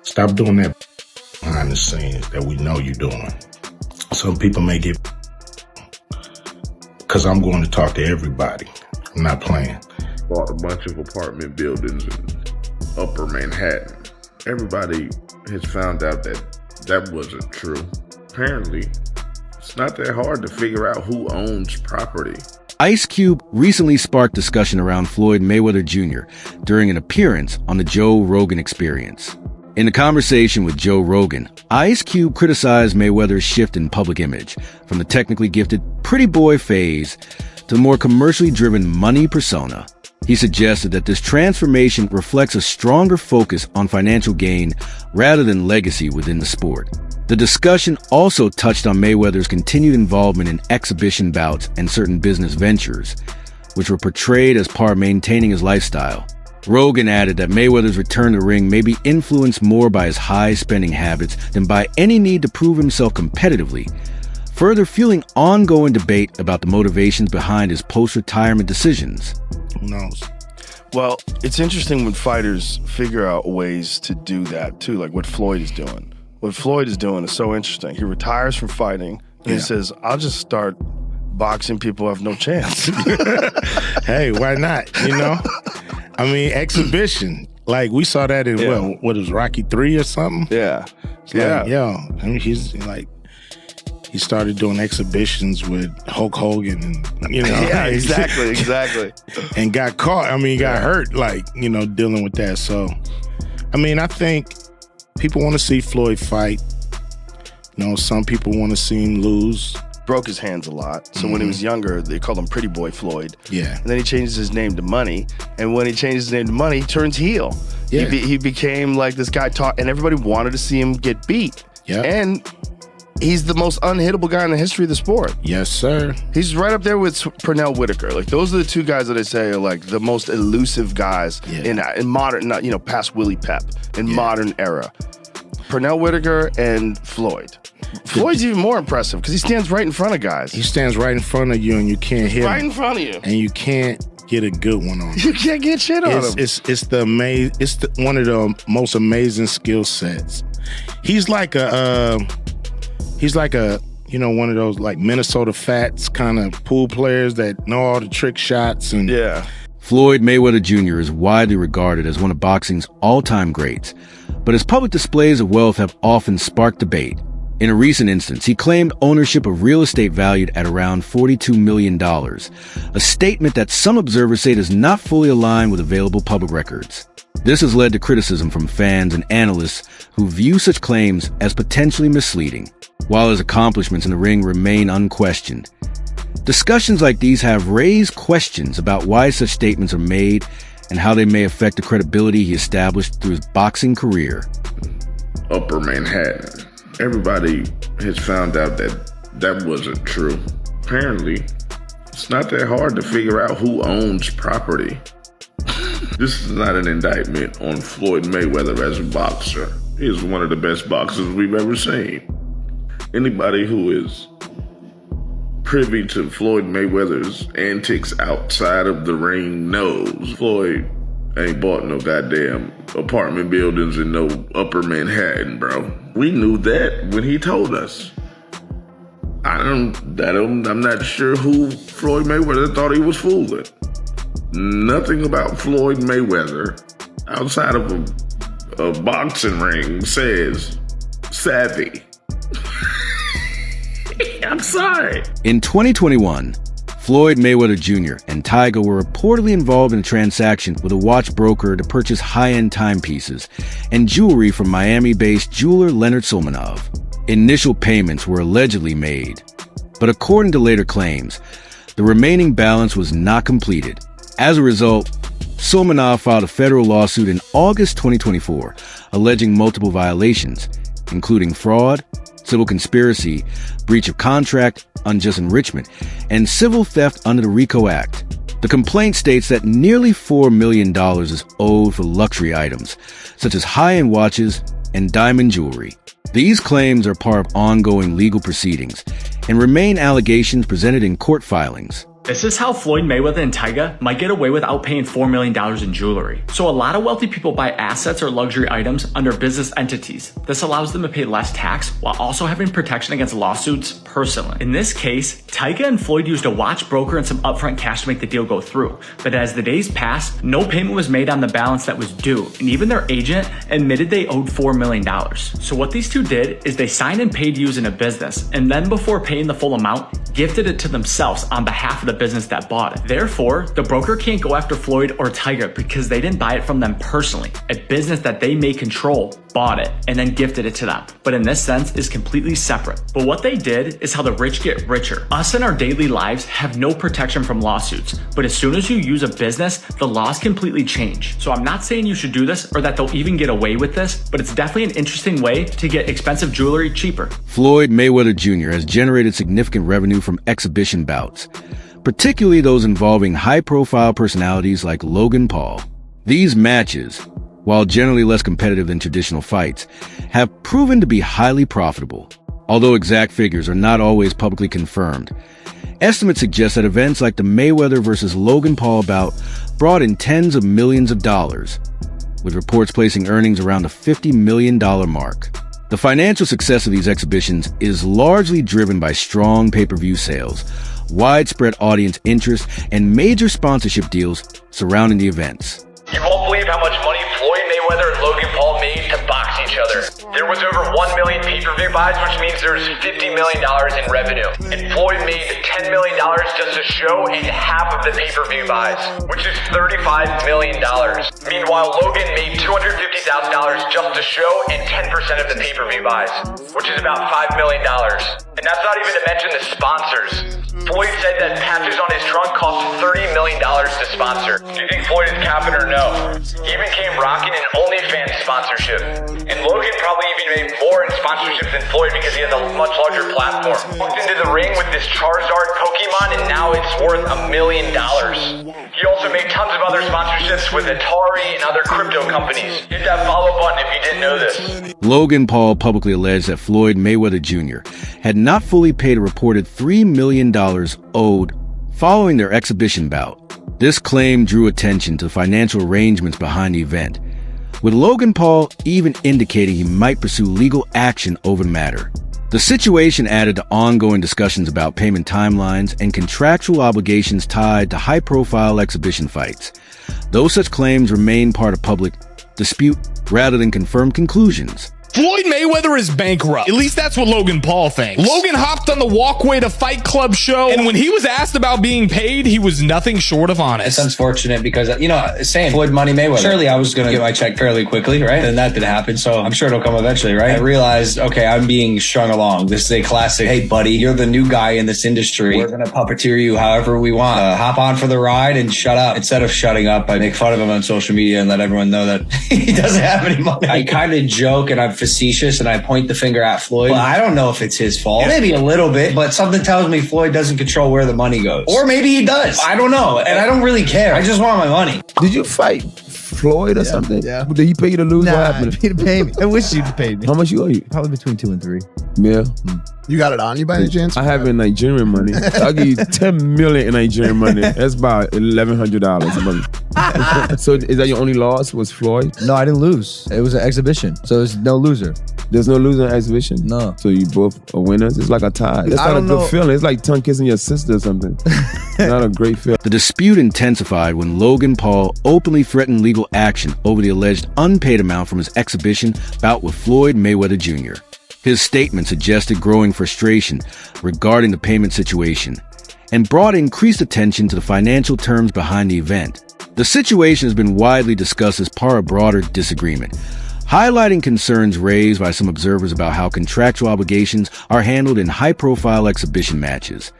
Stop doing that behind the scenes that we know you're doing. Some people may get, because I'm going to talk to everybody. I'm not playing. Bought a bunch of apartment buildings in Upper Manhattan. Everybody has found out that that wasn't true. Apparently, it's not that hard to figure out who owns property. Ice Cube recently sparked discussion around Floyd Mayweather Jr. during an appearance on the Joe Rogan Experience. In a conversation with Joe Rogan, Ice Cube criticized Mayweather's shift in public image, from the technically gifted pretty boy phase to the more commercially driven money persona. He suggested that this transformation reflects a stronger focus on financial gain rather than legacy within the sport. The discussion also touched on Mayweather's continued involvement in exhibition bouts and certain business ventures, which were portrayed as part of maintaining his lifestyle. Rogan added that Mayweather's return to the ring may be influenced more by his high spending habits than by any need to prove himself competitively, further fueling ongoing debate about the motivations behind his post-retirement decisions. Who knows? Well, it's interesting when fighters figure out ways to do that too, like what Floyd is doing. What Floyd is doing is so interesting. He retires from fighting and he says, I'll just start boxing people who have no chance. Hey, why not? You know? I mean, exhibition. Like, we saw that in, what was Rocky 3 or something? Yeah. It's like, I mean, he's like, he started doing exhibitions with Hulk Hogan and, you know. Yeah, exactly. And got caught. I mean, he got hurt, like, you know, dealing with that. So, I mean, I think people want to see Floyd fight. You know, some people want to see him lose. Broke his hands a lot. So when he was younger, they called him Pretty Boy Floyd. Yeah. And then he changes his name to Money. And when he changes his name to Money, he turns heel. Yeah. He became like this guy and everybody wanted to see him get beat. Yeah. And he's the most unhittable guy in the history of the sport. Yes, sir. He's right up there with Pernell Whitaker. Like, those are the two guys that I say are like the most elusive guys in modern, not, you know, past Willie Pep, in modern era. Pernell Whitaker and Floyd. Floyd's even more impressive because he stands right in front of guys. He stands right in front of you and you can't hit him. Right in front of you. And you can't get a good one on him. You can't get shit on him. It's one of the most amazing skill sets. He's like a you know, one of those like Minnesota Fats kind of pool players that know all the trick shots and Floyd Mayweather Jr. is widely regarded as one of boxing's all-time greats, but his public displays of wealth have often sparked debate. In a recent instance, he claimed ownership of real estate valued at around $42 million, a statement that some observers say does not fully align with available public records. This has led to criticism from fans and analysts who view such claims as potentially misleading, while his accomplishments in the ring remain unquestioned. Discussions like these have raised questions about why such statements are made and how they may affect the credibility he established through his boxing career. Upper Manhattan. Everybody has found out that that wasn't true. Apparently, it's not that hard to figure out who owns property. This is not an indictment on Floyd Mayweather as a boxer. He is one of the best boxers we've ever seen. Anybody who is privy to Floyd Mayweather's antics outside of the ring knows Floyd ain't bought no goddamn apartment buildings in no Upper Manhattan, bro. We knew that when he told us. I'm not sure who Floyd Mayweather thought he was fooling. Nothing about Floyd Mayweather outside of a boxing ring says savvy. I'm sorry. In 2021, Floyd Mayweather Jr. and Tyga were reportedly involved in a transaction with a watch broker to purchase high-end timepieces and jewelry from Miami-based jeweler Leonard Solmanov. Initial payments were allegedly made, but according to later claims, the remaining balance was not completed. As a result, Solmanov filed a federal lawsuit in August 2024, alleging multiple violations, including fraud, civil conspiracy, breach of contract, unjust enrichment, and civil theft under the RICO Act. The complaint states that nearly $4 million is owed for luxury items, such as high-end watches and diamond jewelry. These claims are part of ongoing legal proceedings and remain allegations presented in court filings. This is how Floyd Mayweather and Tyga might get away without paying $4 million in jewelry. So a lot of wealthy people buy assets or luxury items under business entities. This allows them to pay less tax while also having protection against lawsuits personally. In this case, Tyga and Floyd used a watch broker and some upfront cash to make the deal go through. But as the days passed, no payment was made on the balance that was due, and even their agent admitted they owed $4 million. So what these two did is they signed and paid using a business, and then before paying the full amount, gifted it to themselves on behalf of the business that bought it. Therefore, the broker can't go after Floyd or Tyga because they didn't buy it from them personally. A business that they may control bought it and then gifted it to them, but in this sense is completely separate. But what they did is how the rich get richer. Us in our daily lives have no protection from lawsuits, but as soon as you use a business, the laws completely change. So I'm not saying you should do this or that they'll even get away with this, but it's definitely an interesting way to get expensive jewelry cheaper. Floyd Mayweather Jr. has generated significant revenue from exhibition bouts, particularly those involving high-profile personalities like Logan Paul. These matches, while generally less competitive than traditional fights, have proven to be highly profitable. Although exact figures are not always publicly confirmed, estimates suggest that events like the Mayweather versus Logan Paul bout brought in tens of millions of dollars, with reports placing earnings around the $50 million mark. The financial success of these exhibitions is largely driven by strong pay-per-view sales, widespread audience interest, and major sponsorship deals surrounding the events. You won't believe how much money Floyd Mayweather and Logan Paul made to box each other. There was over 1 million pay-per-view buys, which means there's $50 million in revenue. And Floyd made $10 million just to show and half of the pay-per-view buys, which is $35 million. Meanwhile, Logan made $250,000 just to show and 10% of the pay-per-view buys, which is about $5 million. And that's not even to mention the sponsors. Floyd said that patches on his trunk cost $30 million to sponsor. Do you think Floyd is capping or no? He even came rocking an OnlyFans sponsorship. And Logan probably even made more in sponsorships than Floyd because he has a much larger platform. Walked into the ring with this Charizard Pokemon and now it's worth $1 million. He also made tons of other sponsorships with Atari and other crypto companies. Hit that follow button if you didn't know this. Logan Paul publicly alleged that Floyd Mayweather Jr. had not fully paid a reported $3 million owed following their exhibition bout. This claim drew attention to the financial arrangements behind the event, with Logan Paul even indicating he might pursue legal action over the matter. The situation added to ongoing discussions about payment timelines and contractual obligations tied to high-profile exhibition fights, though such claims remain part of public dispute rather than confirmed conclusions. Floyd Mayweather is bankrupt. At least that's what Logan Paul thinks. Logan hopped on the walkway to Fight Club show, and when he was asked about being paid, he was nothing short of honest. It's unfortunate because, same Floyd Money Mayweather. Surely I was going to get my check fairly quickly, right? And that didn't happen, so I'm sure it'll come eventually, right? I realized, okay, I'm being strung along. This is a classic, hey, buddy, you're the new guy in this industry. We're going to puppeteer you however we want. Hop on for the ride and shut up. Instead of shutting up, I make fun of him on social media and let everyone know that he doesn't have any money. I kind of joke and I'm facetious and I point the finger at Floyd. Well, I don't know if it's his fault. Maybe a little bit, but something tells me Floyd doesn't control where the money goes. Or maybe he does. I don't know. And I don't really care. I just want my money. Did you fight Floyd or something? Yeah. Did he pay you to lose? Nah, what happened? he didn't pay me. I wish you'd paid me. How much you owe you? Probably between 2 and 3. Yeah. You got it on you by any chance? I have in Nigerian money. I'll give you 10 million in Nigerian money. That's about $1,100 a month. So is that your only loss was Floyd? No, I didn't lose. It was an exhibition. So there's no loser. There's no loser in exhibition? No. So you both are winners? It's like a tie. It's not a good feeling. It's like tongue kissing your sister or something. It's not a great feeling. The dispute intensified when Logan Paul openly threatened legal action over the alleged unpaid amount from his exhibition bout with Floyd Mayweather Jr. His statement suggested growing frustration regarding the payment situation and brought increased attention to the financial terms behind the event. The situation has been widely discussed as part of a broader disagreement, highlighting concerns raised by some observers about how contractual obligations are handled in high-profile exhibition matches,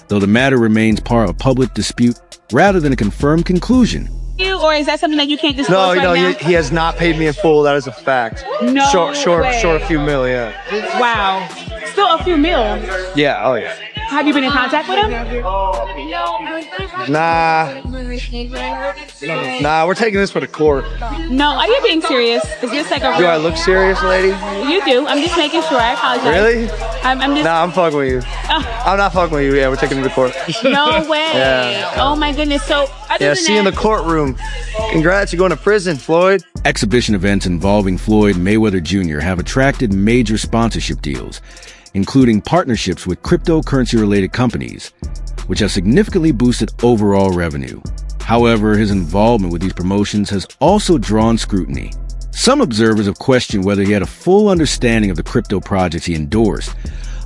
though the matter remains part of a public dispute rather than a confirmed conclusion. Or is that something that you can't disclose right now? He has not paid me in full. That is a fact. No short way. a few mil, yeah. Wow. Still a few mil. Yeah, oh yeah. Have you been in contact with him? Nah, we're taking this for the court. No, are you being serious? Is this like a Do I look serious, lady? You do. I'm just making sure. I apologize. Really? I'm just... Nah, I'm fucking with you. I'm not fucking with you. Yeah, we're taking him to court. No way. Yeah. Oh my goodness. So See you in the courtroom. Congrats, you're going to prison, Floyd. Exhibition events involving Floyd Mayweather Jr. have attracted major sponsorship deals, including partnerships with cryptocurrency-related companies, which have significantly boosted overall revenue. However, his involvement with these promotions has also drawn scrutiny. Some observers have questioned whether he had a full understanding of the crypto projects he endorsed,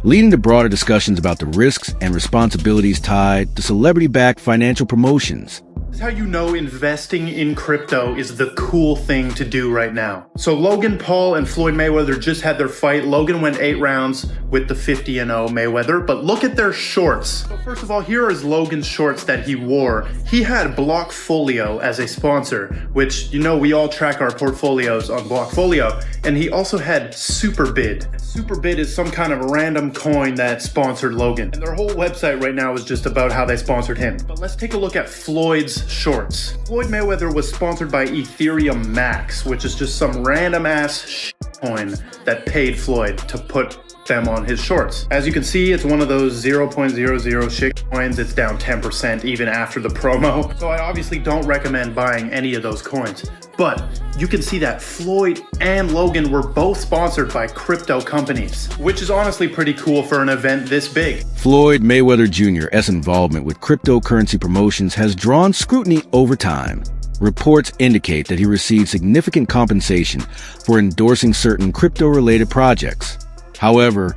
leading to broader discussions about the risks and responsibilities tied to celebrity-backed financial promotions. This is how you know investing in crypto is the cool thing to do right now. So Logan Paul and Floyd Mayweather just had their fight. Logan went 8 rounds with the 50-0 Mayweather, but look at their shorts. So first of all, here is Logan's shorts that he wore. He had Blockfolio as a sponsor, which, you know, we all track our portfolios on Blockfolio, and he also had Superbid. Superbid is some kind of random coin that sponsored Logan, and their whole website right now is just about how they sponsored him. But let's take a look at Floyd's shorts. Floyd Mayweather was sponsored by Ethereum Max, which is just some random ass coin that paid Floyd to put them on his shorts. As you can see, it's one of those 0.00 shit coins. It's down 10% even after the promo. So I obviously don't recommend buying any of those coins. But you can see that Floyd and Logan were both sponsored by crypto companies, which is honestly pretty cool for an event this big. Floyd Mayweather Jr.'s involvement with cryptocurrency promotions has drawn scrutiny over time. Reports indicate that he received significant compensation for endorsing certain crypto-related projects. However,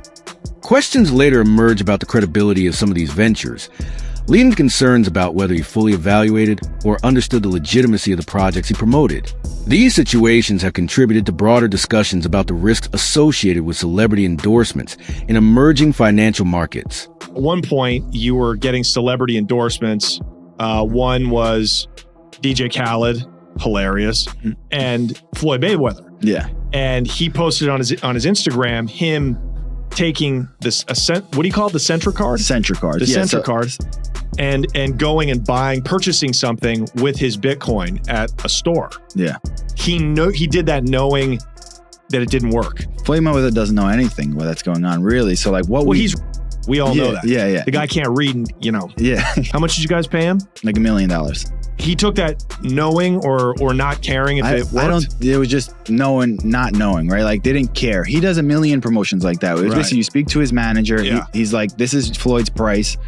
questions later emerge about the credibility of some of these ventures, leading to concerns about whether he fully evaluated or understood the legitimacy of the projects he promoted. These situations have contributed to broader discussions about the risks associated with celebrity endorsements in emerging financial markets. At one point, you were getting celebrity endorsements. One was DJ Khaled, hilarious, and Floyd Mayweather. Yeah. And he posted on his Instagram him taking this what do you call it? The Centra card? Centra card. The Centra card. And going and purchasing something with his Bitcoin at a store. Yeah. He did that knowing that it didn't work. Floyd Mayweather doesn't know anything that's going on, really. So like what we all know that. Yeah. The guy can't read, Yeah. How much did you guys pay him? Like $1 million. He took that knowing or not caring if it worked? It was just not knowing, right? Like they didn't care. He does a million promotions like that. It was basically you speak to his manager. Yeah. He's like, this is Floyd's price.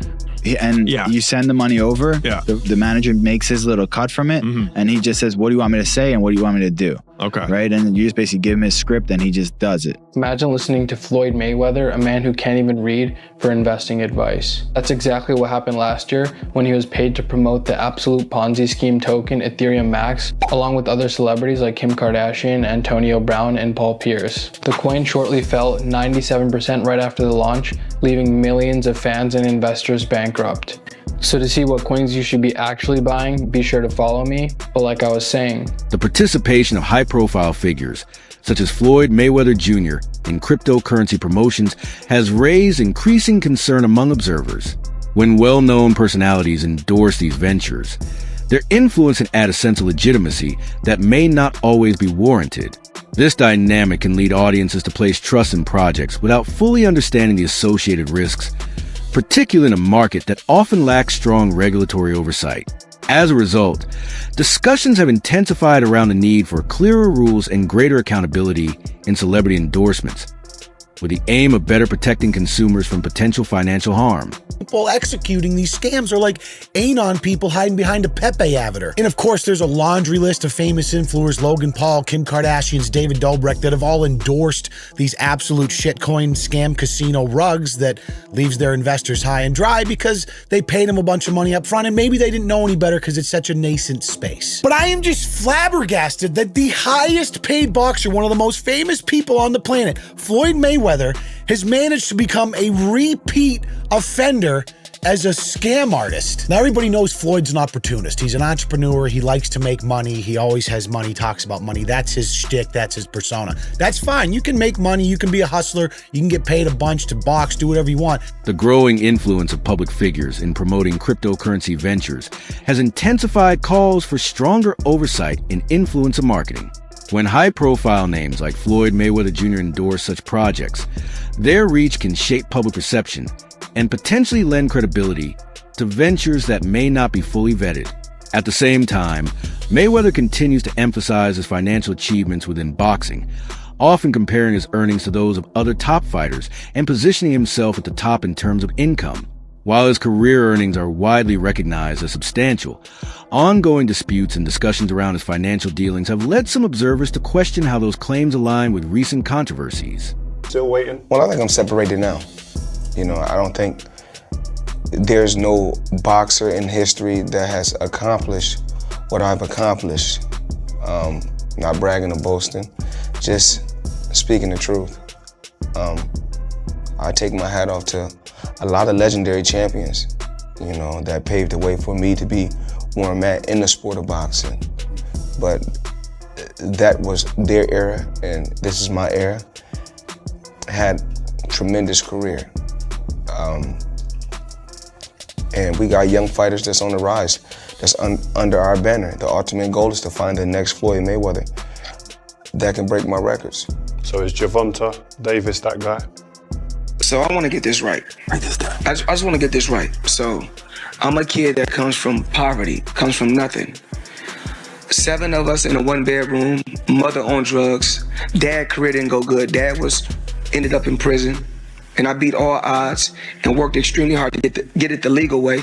You send the money over. Yeah. The manager makes his little cut from it. And he just says, what do you want me to say? And what do you want me to do? Okay. Right. And then you just basically give him his script and he just does it. Imagine listening to Floyd Mayweather, a man who can't even read, for investing advice. That's exactly what happened last year when he was paid to promote the absolute Ponzi scheme token Ethereum Max, along with other celebrities like Kim Kardashian, Antonio Brown, and Paul Pierce. The coin shortly fell 97% right after the launch, leaving millions of fans and investors bankrupt. So to see what coins you should be actually buying, be sure to follow me. But like I was saying, the participation of high-profile figures such as Floyd Mayweather Jr. in cryptocurrency promotions has raised increasing concern among observers. When well-known personalities endorse these ventures, their influence can add a sense of legitimacy that may not always be warranted. This dynamic can lead audiences to place trust in projects without fully understanding the associated risks, particularly in a market that often lacks strong regulatory oversight. As a result, discussions have intensified around the need for clearer rules and greater accountability in celebrity endorsements, with the aim of better protecting consumers from potential financial harm. People executing these scams are like Anon people hiding behind a Pepe avatar. And of course, there's a laundry list of famous influencers, Logan Paul, Kim Kardashian's David Dobrik, that have all endorsed these absolute shitcoin scam casino rugs that leaves their investors high and dry because they paid them a bunch of money up front and maybe they didn't know any better because it's such a nascent space. But I am just flabbergasted that the highest paid boxer, one of the most famous people on the planet, Floyd Mayweather, has managed to become a repeat offender as a scam artist. Now, everybody knows Floyd's an opportunist. He's an entrepreneur. He likes to make money. He always has money, talks about money. That's his shtick. That's his persona. That's fine. You can make money. You can be a hustler. You can get paid a bunch to box, do whatever you want. The growing influence of public figures in promoting cryptocurrency ventures has intensified calls for stronger oversight in influencer marketing. When high-profile names like Floyd Mayweather Jr. endorse such projects, their reach can shape public perception and potentially lend credibility to ventures that may not be fully vetted. At the same time, Mayweather continues to emphasize his financial achievements within boxing, often comparing his earnings to those of other top fighters and positioning himself at the top in terms of income. While his career earnings are widely recognized as substantial, ongoing disputes and discussions around his financial dealings have led some observers to question how those claims align with recent controversies. Still waiting? Well, I think I'm separated now. I don't think there's no boxer in history that has accomplished what I've accomplished. Not bragging or boasting, just speaking the truth. I take my hat off to a lot of legendary champions, that paved the way for me to be where I'm at in the sport of boxing. But that was their era, and this is my era. Had tremendous career. And we got young fighters that's on the rise, that's under our banner. The ultimate goal is to find the next Floyd Mayweather that can break my records. So is Gervonta Davis that guy? So I want to get this right. I just want to get this right. So I'm a kid that comes from poverty, comes from nothing. 7 of us in a 1-bedroom, mother on drugs, dad career didn't go good. Dad ended up in prison, and I beat all odds and worked extremely hard to get it the legal way.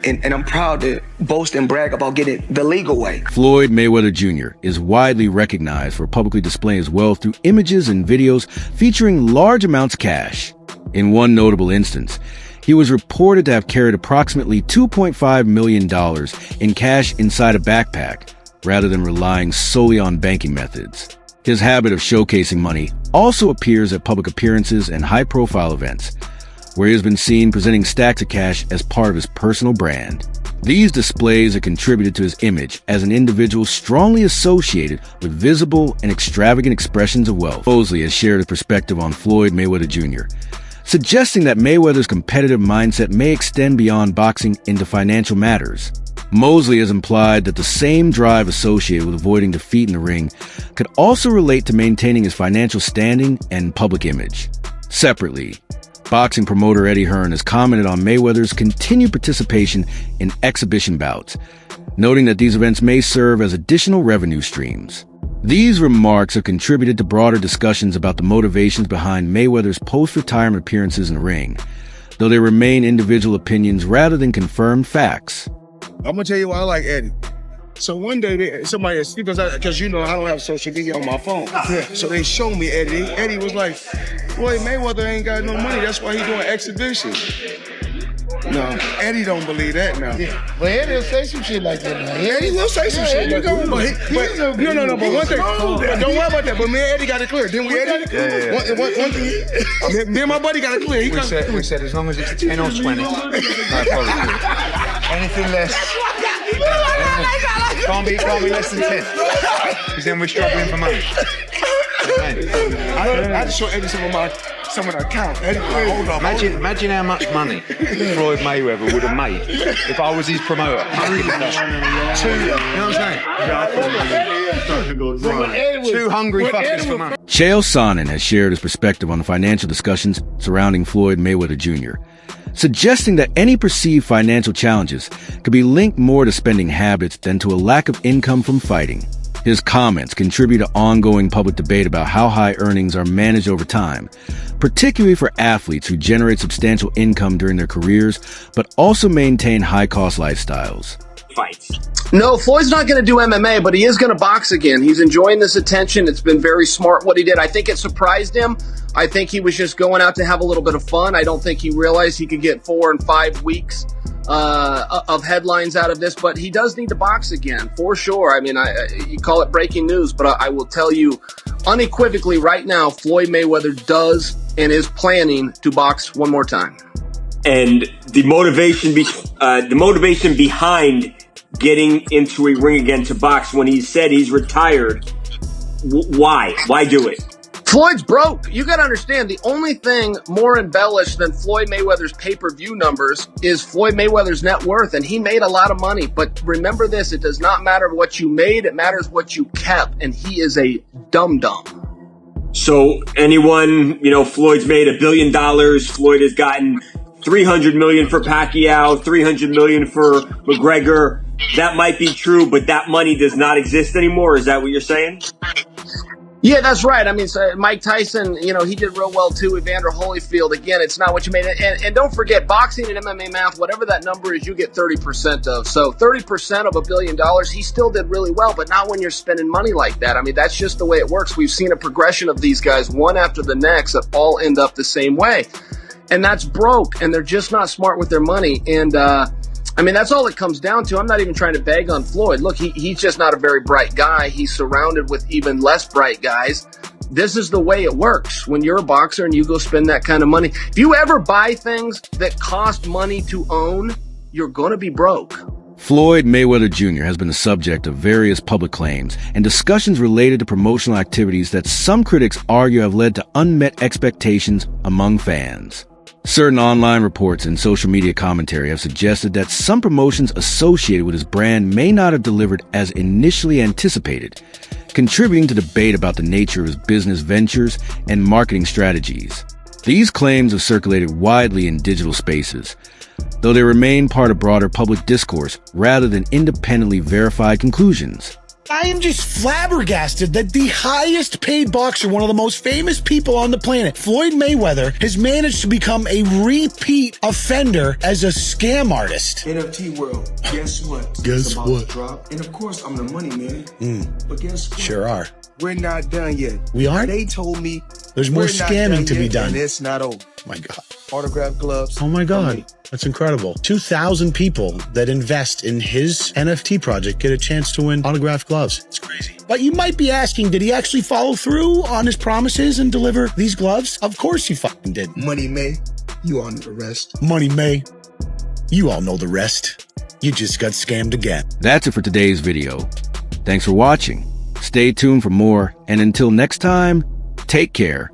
And I'm proud to boast and brag about getting it the legal way. Floyd Mayweather Jr. is widely recognized for publicly displaying his wealth through images and videos featuring large amounts of cash. In one notable instance, he was reported to have carried approximately $2.5 million in cash inside a backpack, rather than relying solely on banking methods. His habit of showcasing money also appears at public appearances and high-profile events, where he has been seen presenting stacks of cash as part of his personal brand. These displays have contributed to his image as an individual strongly associated with visible and extravagant expressions of wealth. Mosley has shared a perspective on Floyd Mayweather Jr., suggesting that Mayweather's competitive mindset may extend beyond boxing into financial matters. Mosley has implied that the same drive associated with avoiding defeat in the ring could also relate to maintaining his financial standing and public image. Separately, boxing promoter Eddie Hearn has commented on Mayweather's continued participation in exhibition bouts, noting that these events may serve as additional revenue streams. These remarks have contributed to broader discussions about the motivations behind Mayweather's post-retirement appearances in the ring, though they remain individual opinions rather than confirmed facts. I'm gonna tell you why I like Eddie. So one day, somebody, because I don't have social media on my phone. So they showed me Eddie. Eddie was like, "Boy, Mayweather ain't got no money. That's why he doing exhibitions." No, Eddie don't believe that now. Yeah. But Eddie will say some shit like that now. Eddie will say some shit like that. But one thing, don't worry about that. But me and Eddie got it clear. Didn't we, Eddie? Yeah. One thing, me and my buddy got it clear. We said as long as it's 10 or 20. Anything less. Can't be less than 10. Because then we're struggling for money. I just showed Eddie some of the account. Eddie, hold on. Imagine how much money Floyd Mayweather would have made if I was his promoter. You know what I'm saying? Two hungry fuckers for money. Chael Sonnen has shared his perspective on the financial discussions surrounding Floyd Mayweather Jr., suggesting that any perceived financial challenges could be linked more to spending habits than to a lack of income from fighting. His comments contribute to ongoing public debate about how high earnings are managed over time, particularly for athletes who generate substantial income during their careers, but also maintain high-cost lifestyles. Fights. No, Floyd's not going to do MMA, but he is going to box again. He's enjoying this attention. It's been very smart what he did. I think it surprised him. I think he was just going out to have a little bit of fun. I don't think he realized he could get 4 and 5 weeks of headlines out of this, but he does need to box again, for sure. I mean, you call it breaking news, but I will tell you unequivocally right now, Floyd Mayweather does and is planning to box one more time. and the motivation behind getting into a ring again to box when he said he's retired. Why do it? Floyd's broke. You got to understand, the only thing more embellished than Floyd Mayweather's pay-per-view numbers is Floyd Mayweather's net worth, and he made a lot of money. But remember this, it does not matter what you made, it matters what you kept, and he is a dum-dum. So anyone, Floyd's made $1 billion. Floyd has gotten $300 million for Pacquiao, $300 million for McGregor. That might be true, but that money does not exist anymore. Is that what you're saying? Yeah, that's right. I mean, so Mike Tyson, he did real well too. Evander Holyfield, again, it's not what you made. And don't forget, boxing and MMA math, whatever that number is, you get 30% of. So 30% of $1 billion, he still did really well, but not when you're spending money like that. I mean, that's just the way it works. We've seen a progression of these guys, one after the next, that all end up the same way. And that's broke, and they're just not smart with their money. And, that's all it comes down to. I'm not even trying to bag on Floyd. Look, he's just not a very bright guy. He's surrounded with even less bright guys. This is the way it works when you're a boxer and you go spend that kind of money. If you ever buy things that cost money to own, you're going to be broke. Floyd Mayweather Jr. has been the subject of various public claims and discussions related to promotional activities that some critics argue have led to unmet expectations among fans. Certain online reports and social media commentary have suggested that some promotions associated with his brand may not have delivered as initially anticipated, contributing to debate about the nature of his business ventures and marketing strategies. These claims have circulated widely in digital spaces, though they remain part of broader public discourse rather than independently verified conclusions. I am just flabbergasted that the highest paid boxer, one of the most famous people on the planet, Floyd Mayweather, has managed to become a repeat offender as a scam artist. NFT world, guess what? Guess It's about what? to drop. And of course, I'm the money man. But guess what? Sure are. We're not done yet. We aren't? They told me There's more we're not scamming to be yet, done. And it's not over. My God. Autograph gloves. Oh my God. That's incredible. 2,000 people that invest in his NFT project get a chance to win autographed gloves. It's crazy. But you might be asking, did he actually follow through on his promises and deliver these gloves? Of course he fucking did. Money May, you all know the rest. Money May, you all know the rest. You just got scammed again. That's it for today's video. Thanks for watching. Stay tuned for more, and until next time, take care.